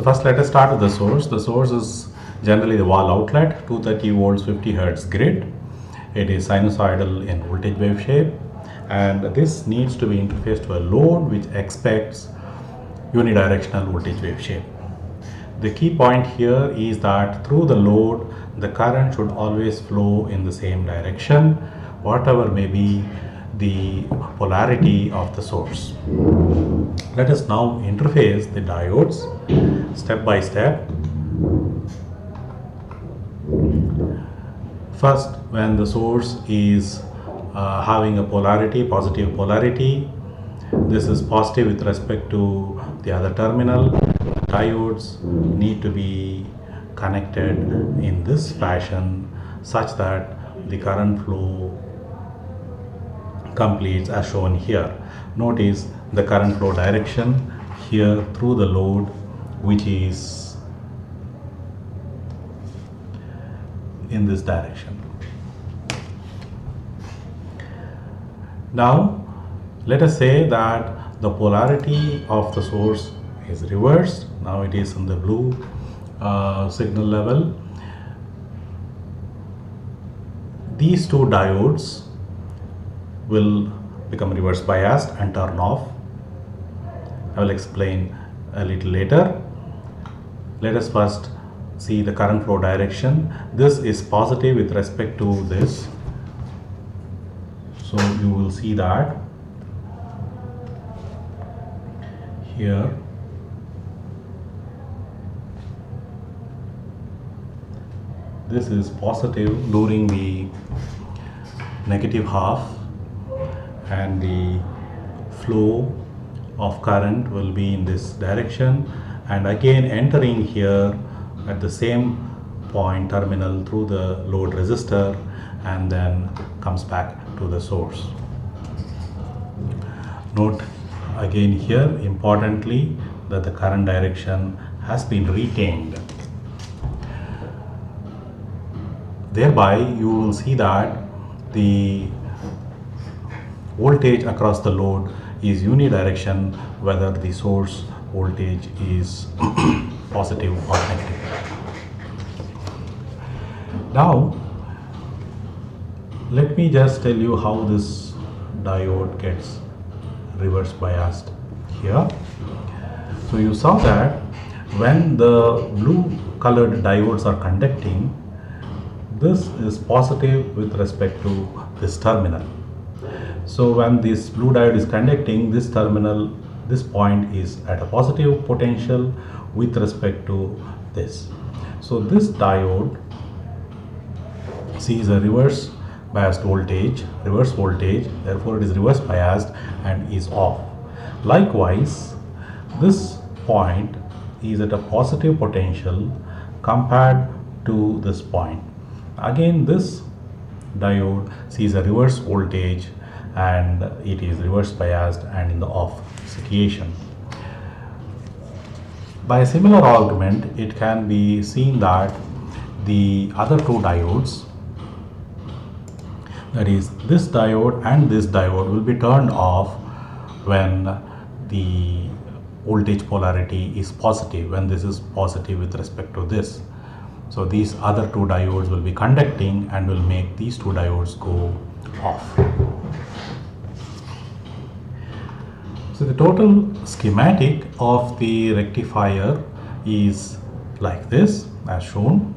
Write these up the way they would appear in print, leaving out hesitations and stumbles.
first let us start with the source. The source is generally the wall outlet, 230 volts 50 hertz grid. It is sinusoidal in voltage wave shape, and this needs to be interfaced to a load which expects unidirectional voltage wave shape. The key point here is that through the load the current should always flow in the same direction, whatever may be the polarity of the source. Let us now interface the diodes step by step. First, when the source is having a polarity, positive polarity, this is positive with respect to the other terminal. Diodes need to be connected in this fashion such that the current flow completes as shown here. Notice the current flow direction here through the load, which is in this direction. Now let us say that the polarity of the source is reversed. Now it is in the blue signal level. These two diodes will become reverse biased and turn off. I will explain a little later. Let us first see the current flow direction. This is positive with respect to this, so you will see that here this is positive during the negative half, and the flow of current will be in this direction and again entering here at the same point terminal through the load resistor and then comes back to the source. Note again here importantly that the current direction has been retained. Thereby you will see that the voltage across the load is unidirection whether the source voltage is positive or negative. Now let me just tell you how this diode gets reverse biased here. So you saw that when the blue colored diodes are conducting, this is positive with respect to this terminal. So when this blue diode is conducting, this terminal, this point is at a positive potential with respect to this. So this diode sees a reverse biased voltage, therefore it is reverse biased and is off. Likewise, this point is at a positive potential compared to this point. Again, this diode sees a reverse voltage and it is reverse biased and in the off situation. By a similar argument, it can be seen that the other two diodes, that is this diode and this diode, will be turned off when the voltage polarity is positive, when this is positive with respect to this. So these other two diodes will be conducting and will make these two diodes go off. So the total schematic of the rectifier is like this as shown.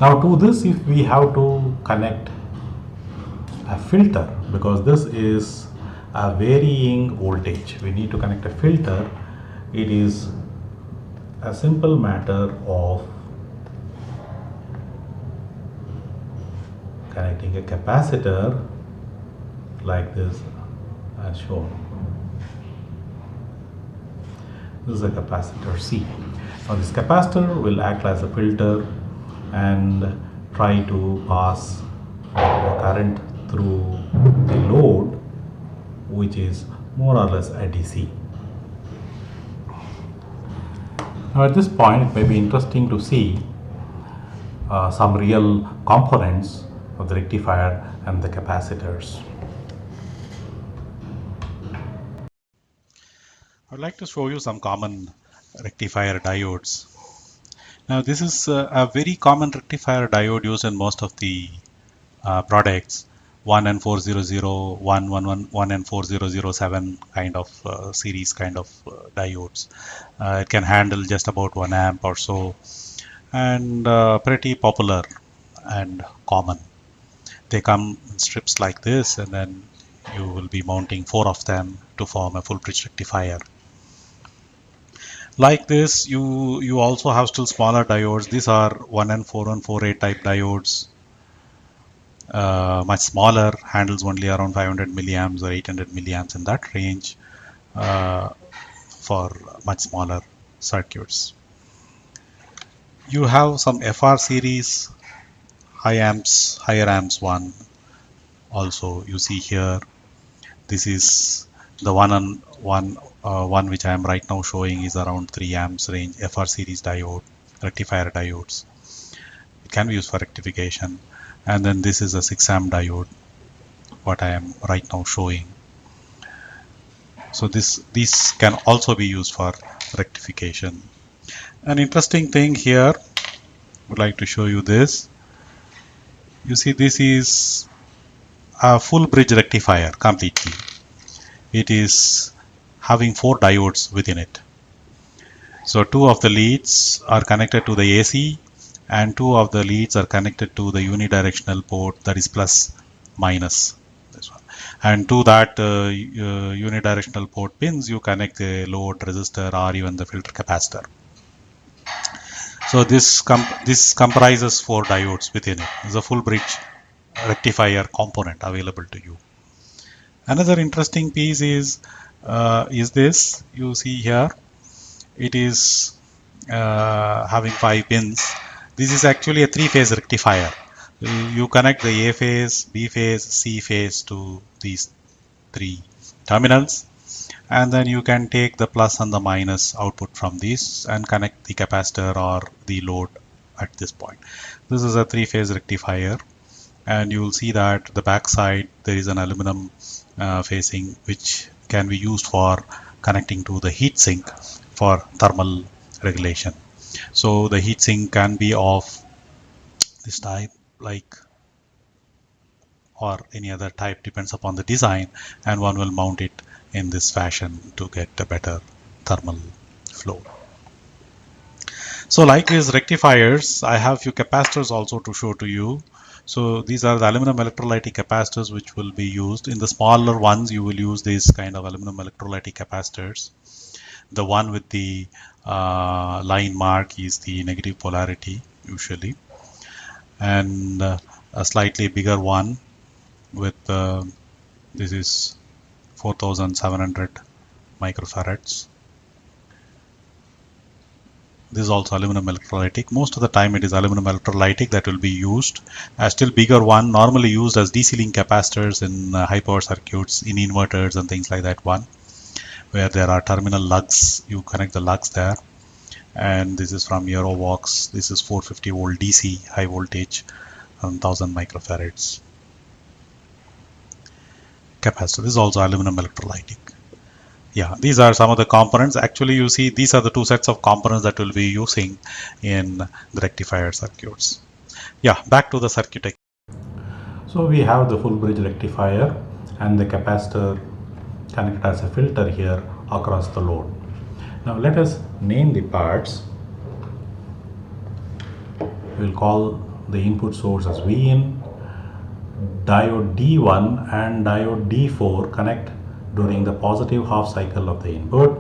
Now to this, if we have to connect a filter, because this is a varying voltage, we need to connect a filter. It is a simple matter of connecting a capacitor like this as shown. This is a capacitor C. Now this capacitor will act as a filter and try to pass the current through the load, which is more or less a DC. Now at this point it may be interesting to see some real components of the rectifier and the capacitors. I would like to show you some common rectifier diodes. Now this is a very common rectifier diode used in most of the products, 1N400, 1N4007 kind of series kind of diodes. It can handle just about 1 amp or so, and pretty popular and common. They come in strips like this, and then you will be mounting 4 of them to form a full bridge rectifier. Like this, you also have still smaller diodes. These are 1N4148 type diodes, much smaller, handles only around 500 milliamps or 800 milliamps, in that range, uh, for much smaller circuits. You have some FR series higher amps one also you see here. This is the one which I am right now showing is around 3 amps range FR series diode, rectifier diodes. It can be used for rectification. And then this is a 6 amp diode, what I am right now showing. So these can also be used for rectification. An interesting thing here, would like to show you this. You see, this is a full bridge rectifier completely. It is having 4 diodes within it. So 2 of the leads are connected to the AC, and 2 of the leads are connected to the unidirectional port, that is plus minus, this one. And to that unidirectional port pins you connect the load resistor or even the filter capacitor. So this comprises 4 diodes within it. It's a full bridge rectifier component available to you. Another interesting piece is this. You see here, it is having 5 pins. This is actually a 3-phase rectifier. You connect the A phase, B phase, C phase to these 3 terminals, and then you can take the plus and the minus output from these and connect the capacitor or the load at this point. This is a 3-phase rectifier, and you will see that the back side there is an aluminum facing which can be used for connecting to the heat sink for thermal regulation. So the heat sink can be of this type, like, or any other type, depends upon the design, and one will mount it in this fashion to get a better thermal flow. So like these rectifiers, I have few capacitors also to show to you. So these are the aluminum electrolytic capacitors which will be used. In the smaller ones, you will use these kind of aluminum electrolytic capacitors. The one with the line mark is the negative polarity usually, and a slightly bigger one with this is 4700 microfarads. This is also aluminum electrolytic. Most of the time it is aluminum electrolytic that will be used. A still bigger one normally used as DC link capacitors in high power circuits, in inverters and things like that one, where there are terminal lugs. You connect the lugs there. And this is from Eurovox. This is 450 volt DC high voltage, 1000 microfarads capacitor. This is also aluminum electrolytic. Yeah, these are some of the components. Actually, you see, these are the 2 sets of components that we'll be using in the rectifier circuits. Yeah, back to the circuit. So we have the full bridge rectifier and the capacitor connected as a filter here across the load. Now let us name the parts. We'll call the input source as Vin. Diode D1 and diode D4 connect during the positive half cycle of the input.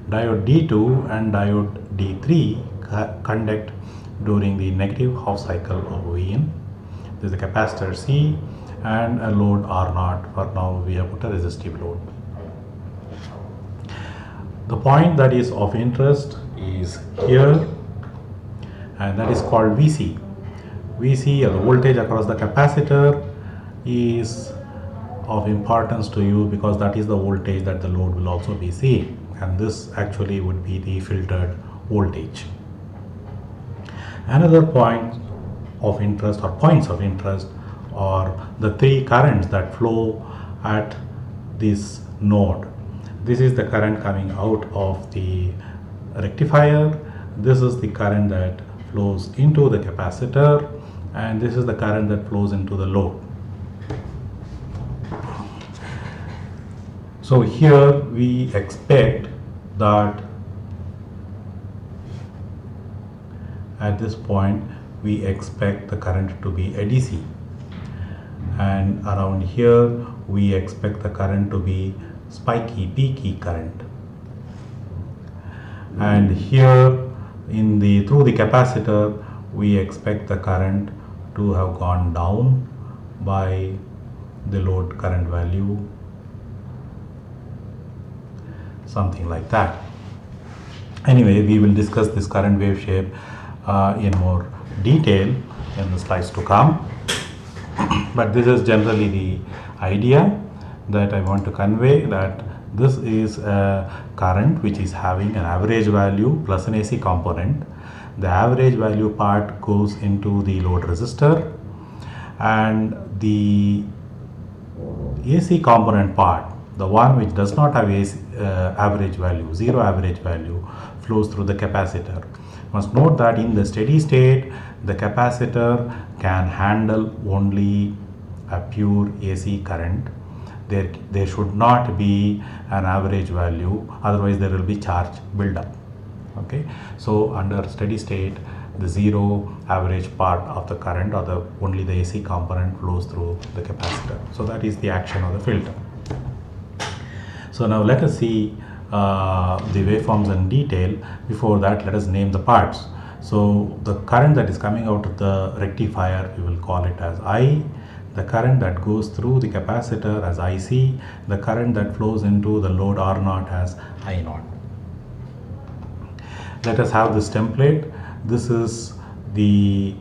Diode D2 and diode D3 conduct during the negative half cycle of Vin. This is the capacitor C and a load R0. For now we have put a resistive load. The point that is of interest is here, and that is called VC. VC, or the voltage across the capacitor, is of importance to you because that is the voltage that the load will also be seeing, and this actually would be the filtered voltage. Another point of interest, or points of interest, are the 3 currents that flow at this node. This is the current coming out of the rectifier. This is the current that flows into the capacitor, and this is the current that flows into the load. So here we expect that at this point we expect the current to be a DC, and around here we expect the current to be spiky, peaky current. And here in the through the capacitor we expect the current to have gone down by the load current value, something like that. Anyway, we will discuss this current wave shape in more detail in the slides to come, but this is generally the idea that I want to convey, that this is a current which is having an average value plus an AC component. The average value part goes into the load resistor, and the AC component part, the one which does not have AC, average value, zero average value, flows through the capacitor. Must note that in the steady state the capacitor can handle only a pure AC current. There should not be an average value, otherwise there will be charge buildup. Okay, so under steady state the zero average part of the current, or only the AC component, flows through the capacitor. So that is the action of the filter. So now let us see the waveforms in detail. Before that, let us name the parts. So the current that is coming out of the rectifier, we will call it as I. The current that goes through the capacitor as IC. The current that flows into the load R0 as I0. Let us have this template. This is the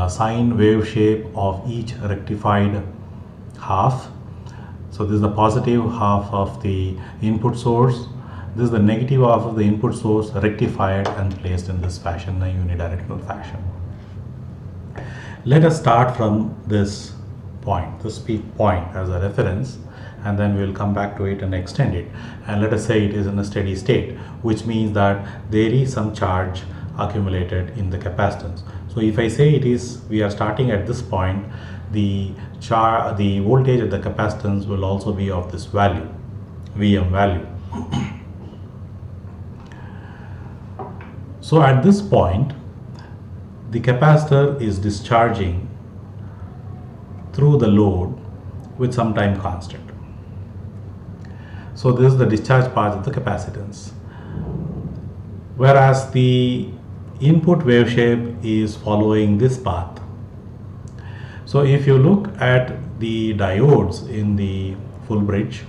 sine wave shape of each rectified half. So this is the positive half of the input source. This is the negative half of the input source, rectified and placed in this fashion, a unidirectional fashion. Let us start from this point, this peak point, as a reference, and then we will come back to it and extend it. And let us say it is in a steady state, which means that there is some charge accumulated in the capacitance. So if I say it is, we are starting at this point, the voltage at the capacitance will also be of this value, Vm value. So at this point, the capacitor is discharging through the load with some time constant. So this is the discharge path of the capacitance, whereas the input wave shape is following this path. So if you look at the diodes in the full bridge,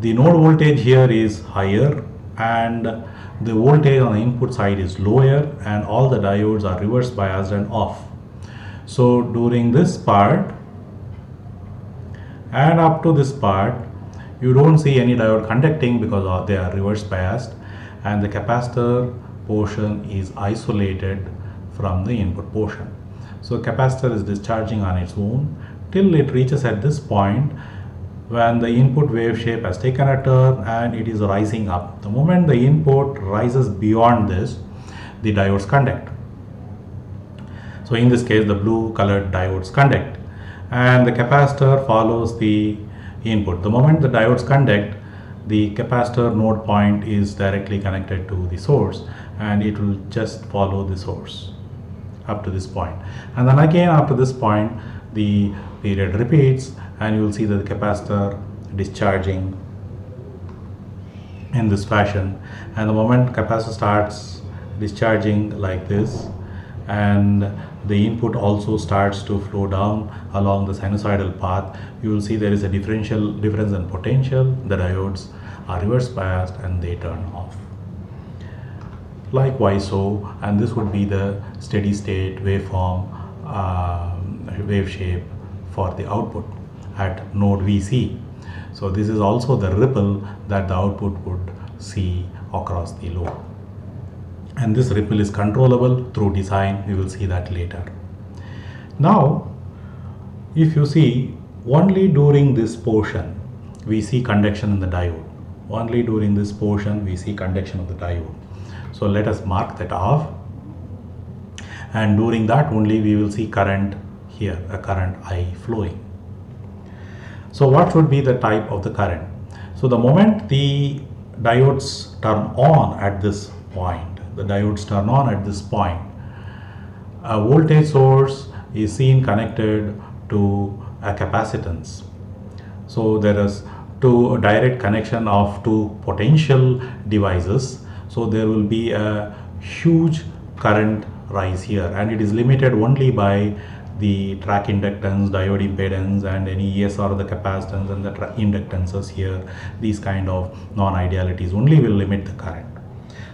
the node voltage here is higher and the voltage on the input side is lower, and all the diodes are reverse biased and off. So during this part and up to this part, you don't see any diode conducting because they are reverse biased, and the capacitor portion is isolated from the input portion. So capacitor is discharging on its own till it reaches at this point when the input wave shape has taken a turn and it is rising up. The moment the input rises beyond this, the diodes conduct. So in this case, the blue colored diodes conduct, and the capacitor follows the input. The moment the diodes conduct, the capacitor node point is directly connected to the source, and it will just follow the source up to this point. And then again after this point, the period repeats, and you will see that the capacitor discharging in this fashion. And the moment capacitor starts discharging like this, and the input also starts to flow down along the sinusoidal path, you will see there is a difference in potential. The diodes are reverse biased and they turn off. Likewise so, and this would be the steady state waveform, wave shape for the output at node VC. So this is also the ripple that the output would see across the load, and this ripple is controllable through design. We will see that later. Now if you see, only during this portion we see conduction in the diode. only during this portion we see conduction of the diode. So let us mark that off, and during that only we will see current here, a current I flowing. So what should be the type of the current? So the moment the diodes turn on at this point, a voltage source is seen connected to a capacitance. So there is a direct connection of two potential devices. So there will be a huge current rise here, and it is limited only by the track inductance, diode impedance, and any ESR of the capacitance and the inductances here. These kind of non-idealities only will limit the current.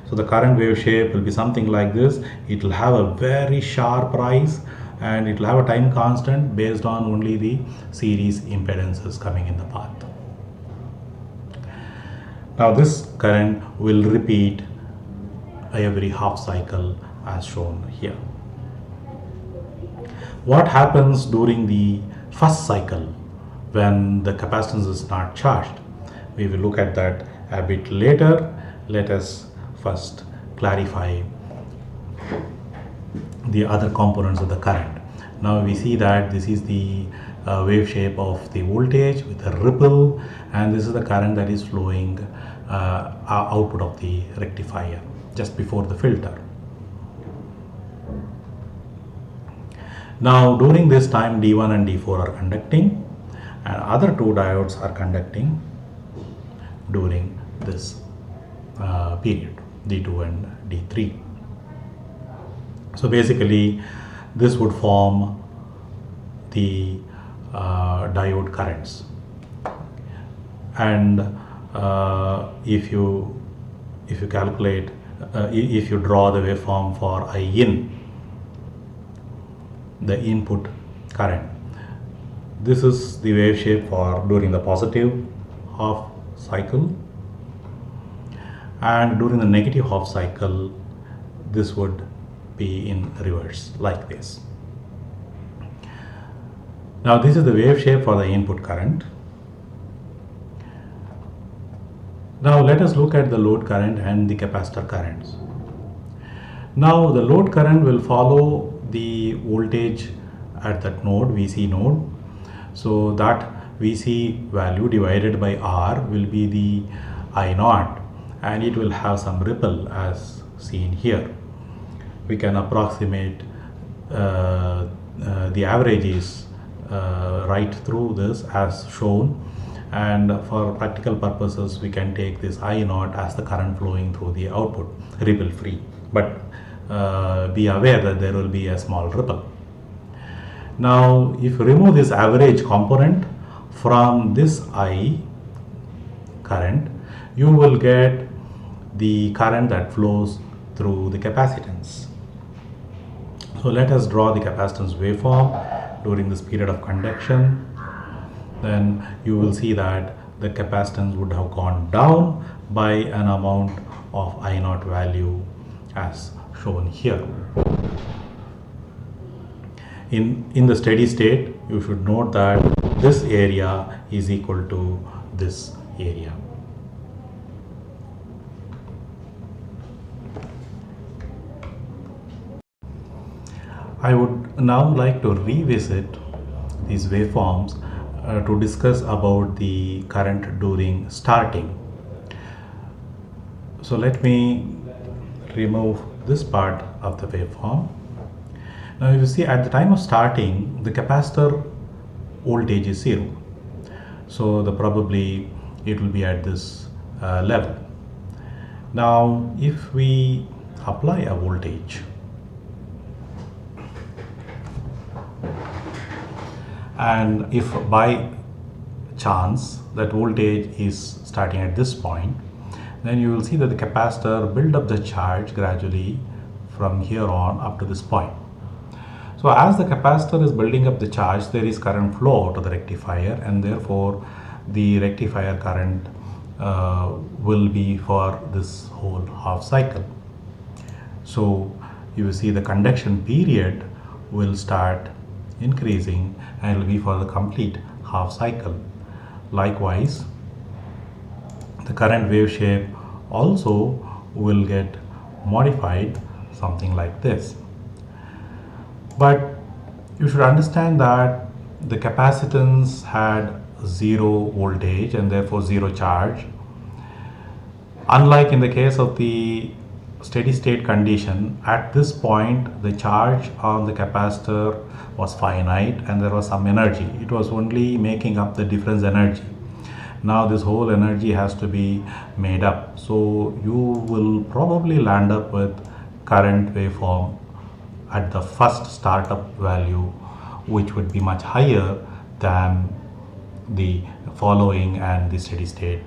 So the current wave shape will be something like this. It will have a very sharp rise, and it will have a time constant based on only the series impedances coming in the path. Now this current will repeat every half cycle as shown here. What happens during the first cycle when the capacitance is not charged? We will look at that a bit later. Let us first clarify the other components of the current. Now we see that this is the wave shape of the voltage with a ripple, and this is the current that is flowing output of the rectifier just before the filter. Now during this time D1 and D4 are conducting, and other two diodes are conducting during this period, D2 and D3. So basically this would form the diode currents, and if you calculate, if you draw the waveform for I in, the input current, this is the wave shape for during the positive half cycle, and during the negative half cycle this would be in reverse like this. Now this is the wave shape for the input current. Now let us look at the load current and the capacitor currents. Now the load current will follow the voltage at that node, VC node. So that VC value divided by R will be the I0, and it will have some ripple as seen here. We can approximate the averages right through this as shown, and for practical purposes we can take this I0 as the current flowing through the output, ripple free, but be aware that there will be a small ripple. Now if you remove this average component from this I current, you will get the current that flows through the capacitance. So let us draw the capacitance waveform during this period of conduction. Then you will see that the capacitance would have gone down by an amount of I0 value as shown here. In the steady state, you should note that this area is equal to this area. I would now like to revisit these waveforms to discuss about the current during starting. So let me remove this part of the waveform. Now you see at the time of starting the capacitor voltage is 0. So probably it will be at this level. Now if we apply a voltage, and if by chance that voltage is starting at this point, then you will see that the capacitor build up the charge gradually from here on up to this point. So as the capacitor is building up the charge, there is current flow to the rectifier, and therefore the rectifier current will be for this whole half cycle. So you will see the conduction period will start increasing, and it will be for the complete half cycle. Likewise, the current wave shape also will get modified something like this. But you should understand that the capacitance had zero voltage and therefore zero charge. Unlike in the case of the steady state condition, at this point the charge on the capacitor was finite and there was some energy. It was only making up the difference energy. Now this whole energy has to be made up. So you will probably land up with current waveform at the first startup value, which would be much higher than the following and the steady state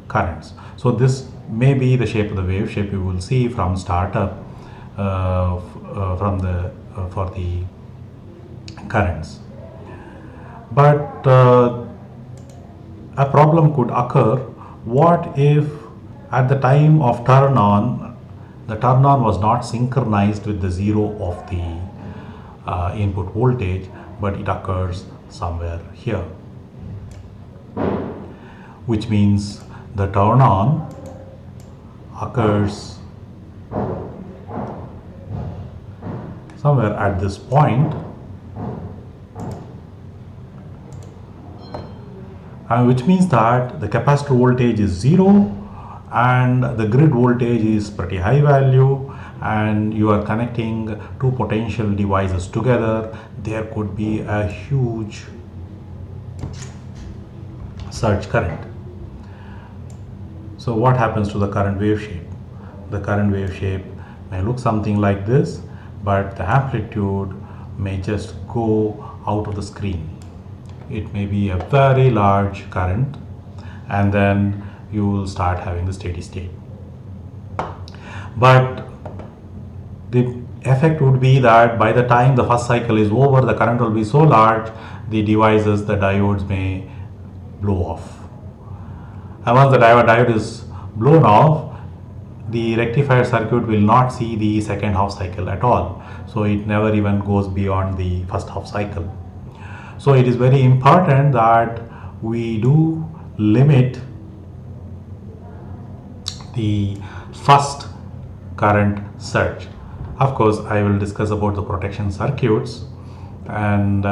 currents. So this may be the shape of the wave shape you will see from startup for the currents. But a problem could occur. What if at the time of turn on, the turn on was not synchronized with the zero of the input voltage, but it occurs somewhere here, which means the turn on occurs somewhere at this point, which means that the capacitor voltage is zero and the grid voltage is pretty high value, and you are connecting two potential devices together. There could be a huge surge current. So what happens to the current wave shape? The current wave shape may look something like this, but the amplitude may just go out of the screen. It may be a very large current, and then you will start having the steady state. But the effect would be that by the time the first cycle is over, the current will be so large, the devices, the diodes may blow off. And once the diode is blown off, the rectifier circuit will not see the second half cycle at all. So it never even goes beyond the first half cycle. So it is very important that we do limit the first current surge. Of course, I will discuss about the protection circuits and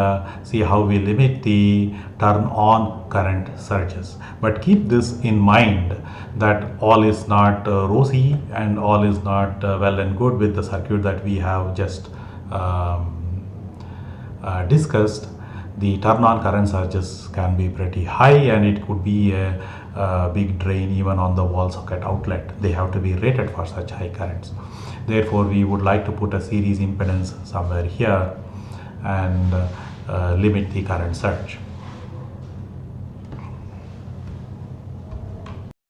see how we limit the turn on current surges. But keep this in mind that all is not rosy and all is not well and good with the circuit that we have just discussed. The turn on current surges can be pretty high, and it could be a big drain even on the wall socket outlet. They have to be rated for such high currents. Therefore, we would like to put a series impedance somewhere here and limit the current surge.